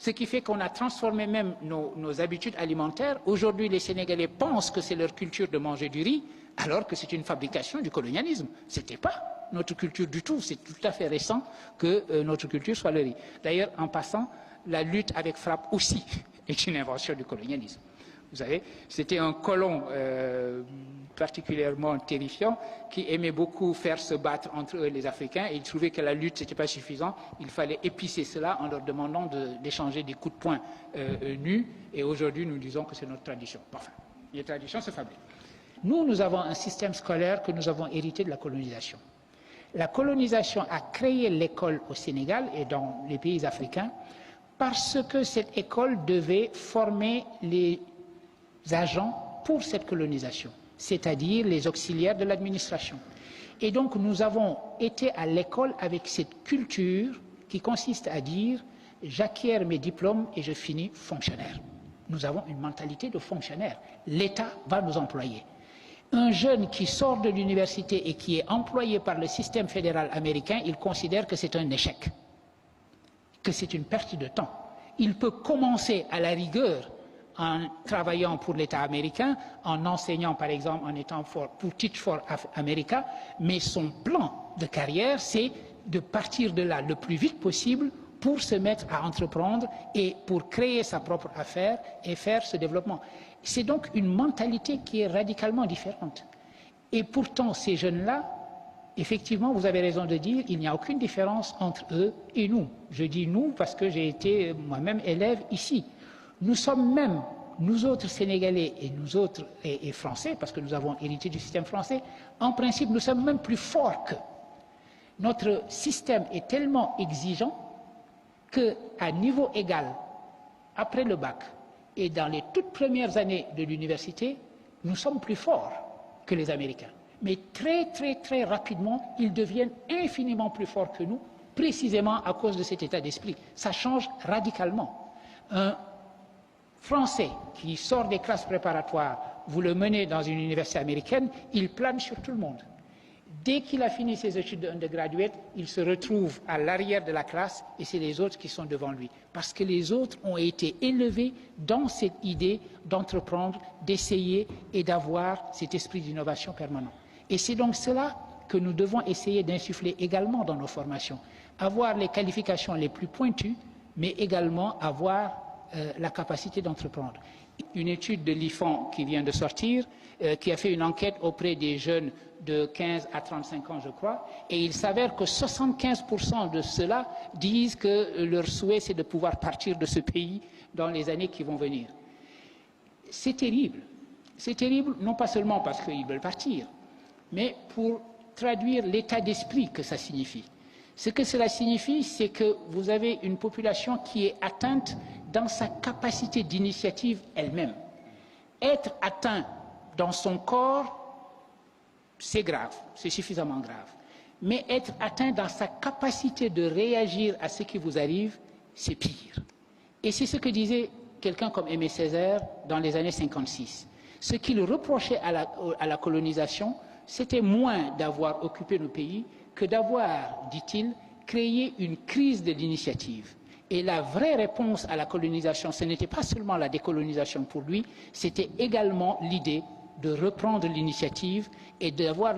Ce qui fait qu'on a transformé même nos habitudes alimentaires. Aujourd'hui, les Sénégalais pensent que c'est leur culture de manger du riz, alors que c'est une fabrication du colonialisme. Ce n'était pas notre culture du tout. C'est tout à fait récent que notre culture soit le riz. D'ailleurs, en passant, la lutte avec frappe aussi est une invention du colonialisme. Vous savez, c'était un colon particulièrement terrifiant qui aimait beaucoup faire se battre entre eux et les Africains, et il trouvait que la lutte n'était pas suffisant. Il fallait épicer cela en leur demandant d'échanger des coups de poing nus, et aujourd'hui nous disons que c'est notre tradition. Enfin, les traditions se fabriquent. Nous avons un système scolaire que nous avons hérité de la colonisation. La colonisation a créé l'école au Sénégal et dans les pays africains parce que cette école devait former les agents pour cette colonisation, c'est-à-dire les auxiliaires de l'administration. Et donc nous avons été à l'école avec cette culture qui consiste à dire « j'acquiers mes diplômes et je finis fonctionnaire ». Nous avons une mentalité de fonctionnaire. L'État va nous employer. Un jeune qui sort de l'université et qui est employé par le système fédéral américain, il considère que c'est un échec, que c'est une perte de temps. Il peut commencer à la rigueur en travaillant pour l'État américain, en enseignant par exemple, en étant pour Teach for America, mais son plan de carrière, c'est de partir de là le plus vite possible pour se mettre à entreprendre et pour créer sa propre affaire et faire ce développement. C'est donc une mentalité qui est radicalement différente. Et pourtant, ces jeunes-là, effectivement, vous avez raison de dire, il n'y a aucune différence entre eux et nous. Je dis nous parce que j'ai été moi-même élève ici. Nous sommes même, nous autres Sénégalais et nous autres et Français, parce que nous avons hérité du système français, en principe, nous sommes même plus forts qu'eux. Notre système est tellement exigeant qu'à niveau égal, après le bac et dans les toutes premières années de l'université, nous sommes plus forts que les Américains. Mais très rapidement, ils deviennent infiniment plus forts que nous, précisément à cause de cet état d'esprit. Ça change radicalement. Un Français qui sort des classes préparatoires, vous le menez dans une université américaine, il plane sur tout le monde. Dès qu'il a fini ses études d'undergraduate, il se retrouve à l'arrière de la classe et c'est les autres qui sont devant lui. Parce que les autres ont été élevés dans cette idée d'entreprendre, d'essayer et d'avoir cet esprit d'innovation permanent. Et c'est donc cela que nous devons essayer d'insuffler également dans nos formations. Avoir les qualifications les plus pointues, mais également avoir la capacité d'entreprendre. Une étude de l'IFAN qui vient de sortir, qui a fait une enquête auprès des jeunes de 15 à 35 ans, je crois, et il s'avère que 75% de ceux-là disent que leur souhait, c'est de pouvoir partir de ce pays dans les années qui vont venir. C'est terrible. C'est terrible, non pas seulement parce qu'ils veulent partir, mais pour traduire l'état d'esprit que ça signifie. Ce que cela signifie, c'est que vous avez une population qui est atteinte dans sa capacité d'initiative elle-même. Être atteint dans son corps, c'est grave, c'est suffisamment grave. Mais être atteint dans sa capacité de réagir à ce qui vous arrive, c'est pire. Et c'est ce que disait quelqu'un comme Aimé Césaire dans les années 56. Ce qu'il reprochait à la colonisation, c'était moins d'avoir occupé nos pays que d'avoir, dit-il, créé une crise de l'initiative. Et la vraie réponse à la colonisation, ce n'était pas seulement la décolonisation pour lui, c'était également l'idée de reprendre l'initiative et d'avoir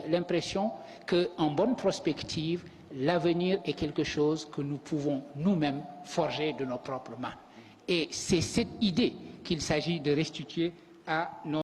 l'impression qu'en bonne prospective, l'avenir est quelque chose que nous pouvons nous-mêmes forger de nos propres mains. Et c'est cette idée qu'il s'agit de restituer à nos